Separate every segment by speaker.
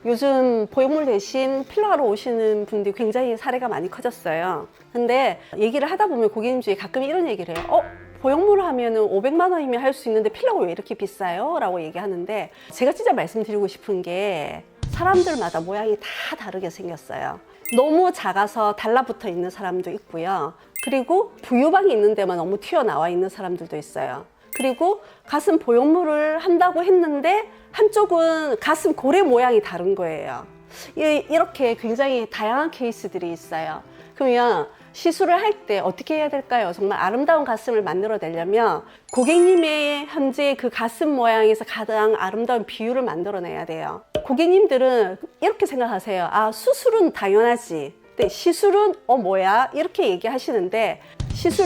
Speaker 1: 요즘 보형물 대신 필러하러 오시는 분들이 굉장히 사례가 많이 커졌어요. 근데 얘기를 하다 보면 고객님 중에 가끔 이런 얘기를 해요. 보형물 하면은 500만 원이면 할 수 있는데 필러가 왜 이렇게 비싸요? 라고 얘기하는데, 제가 진짜 말씀드리고 싶은 게 사람들마다 모양이 다 다르게 생겼어요. 너무 작아서 달라붙어 있는 사람도 있고요. 그리고 부유방이 있는 데만 너무 튀어나와 있는 사람들도 있어요. 그리고 가슴 보형물을 한다고 했는데 한쪽은 가슴 고래 모양이 다른 거예요. 이렇게 굉장히 다양한 케이스들이 있어요. 그러면 시술을 할 때 어떻게 해야 될까요? 정말 아름다운 가슴을 만들어내려면 고객님의 현재 그 가슴 모양에서 가장 아름다운 비율을 만들어내야 돼요. 고객님들은 이렇게 생각하세요. 수술은 당연하지. 근데 시술은 뭐야? 이렇게 얘기하시는데,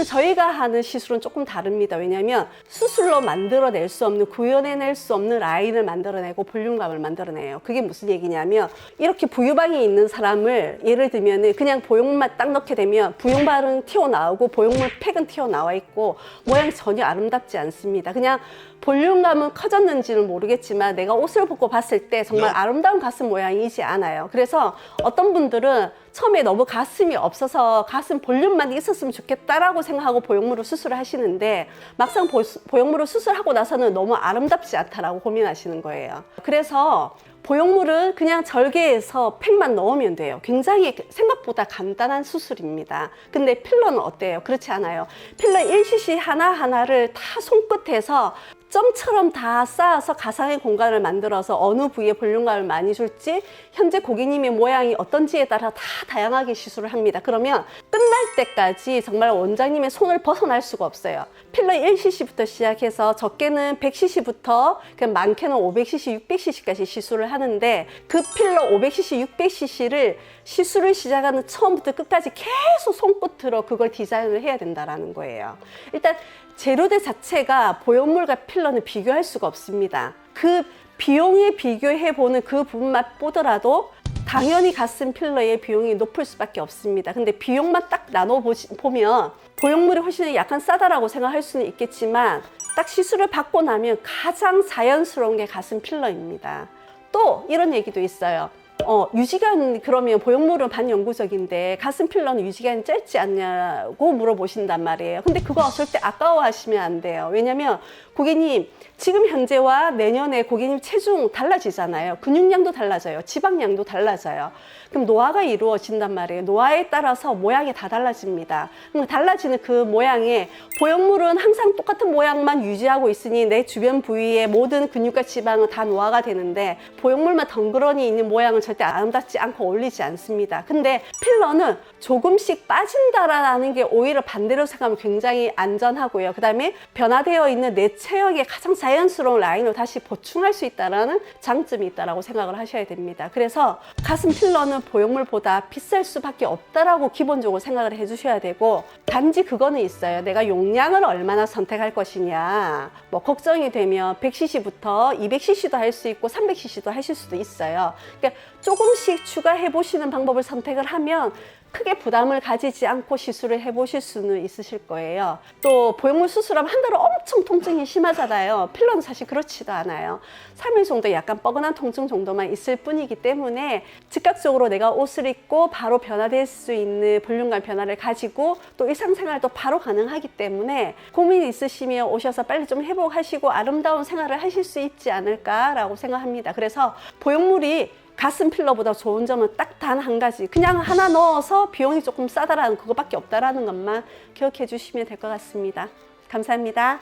Speaker 1: 저희가 하는 시술은 조금 다릅니다. 왜냐하면 수술로 만들어낼 수 없는, 구현해낼 수 없는 라인을 만들어내고 볼륨감을 만들어내요. 그게 무슨 얘기냐면, 이렇게 부유방이 있는 사람을 예를 들면 그냥 보형물만 딱 넣게 되면 부용발은 튀어나오고 보형물 팩은 튀어나와 있고 모양이 전혀 아름답지 않습니다. 그냥 볼륨감은 커졌는지는 모르겠지만 내가 옷을 벗고 봤을 때 정말 아름다운 가슴 모양이지 않아요. 그래서 어떤 분들은 처음에 너무 가슴이 없어서 가슴 볼륨만 있었으면 좋겠다라고 생각하고 보형물을 수술을 하시는데, 막상 보형물을 수술하고 나서는 너무 아름답지 않다라고 고민하시는 거예요. 그래서 보형물은 그냥 절개해서 팩만 넣으면 돼요. 굉장히 생각보다 간단한 수술입니다. 근데 필러는 어때요? 그렇지 않아요. 필러 1cc 하나하나를 다 손끝에서 점처럼 다 쌓아서 가상의 공간을 만들어서 어느 부위에 볼륨감을 많이 줄지, 현재 고객님의 모양이 어떤지에 따라 다 다양하게 시술을 합니다. 그러면 끝날 때까지 정말 원장님의 손을 벗어날 수가 없어요. 필러 1cc부터 시작해서 적게는 100cc부터 많게는 500cc, 600cc까지 시술을 하는데, 그 필러 500cc, 600cc를 시술을 시작하는 처음부터 끝까지 계속 손끝으로 그걸 디자인을 해야 된다는 거예요. 일단 재료대 자체가 보형물과 필러는 비교할 수가 없습니다. 그 비용에 비교해보는 그 부분만 보더라도 당연히 가슴 필러의 비용이 높을 수밖에 없습니다. 근데 비용만 딱 나눠보면 보형물이 훨씬 약간 싸다라고 생각할 수는 있겠지만, 딱 시술을 받고 나면 가장 자연스러운 게 가슴 필러입니다. 또 이런 얘기도 있어요. 유지간, 그러면 보형물은 반영구적인데 가슴 필러는 유지간이 짧지 않냐고 물어보신단 말이에요. 근데 그거 절대 아까워하시면 안 돼요. 왜냐면 고객님, 지금 현재와 내년에 고객님 체중 달라지잖아요. 근육량도 달라져요. 지방량도 달라져요. 그럼 노화가 이루어진단 말이에요. 노화에 따라서 모양이 다 달라집니다. 그럼 달라지는 그 모양에 보형물은 항상 똑같은 모양만 유지하고 있으니 내 주변 부위의 모든 근육과 지방은 다 노화가 되는데, 보형물만 덩그러니 있는 모양은 절대 아름답지 않고 어울리지 않습니다. 근데 필러는 조금씩 빠진다라는 게 오히려 반대로 생각하면 굉장히 안전하고요. 그 다음에 변화되어 있는 내 체형의 가장 자연스러운 라인을 다시 보충할 수 있다는 장점이 있다고 생각을 하셔야 됩니다. 그래서 가슴 필러는 보형물보다 비쌀 수밖에 없다라고 기본적으로 생각을 해주셔야 되고, 단지 그거는 있어요. 내가 용량을 얼마나 선택할 것이냐. 걱정이 되면 100cc부터 200cc도 할 수 있고 300cc도 하실 수도 있어요. 그러니까 조금씩 추가해 보시는 방법을 선택을 하면 크게 부담을 가지지 않고 시술을 해보실 수는 있으실 거예요. 또 보형물 수술하면 한 달은 엄청 통증이 심하잖아요. 필러는 사실 그렇지도 않아요. 3일 정도 약간 뻐근한 통증 정도만 있을 뿐이기 때문에 즉각적으로 내가 옷을 입고 바로 변화될 수 있는 볼륨감 변화를 가지고 또 일상생활도 바로 가능하기 때문에, 고민이 있으시면 오셔서 빨리 좀 회복하시고 아름다운 생활을 하실 수 있지 않을까라고 생각합니다. 그래서 보형물이 가슴 필러보다 좋은 점은 딱 단 한 가지, 그냥 하나 넣어서 비용이 조금 싸다라는 그거밖에 없다라는 것만 기억해 주시면 될 것 같습니다. 감사합니다.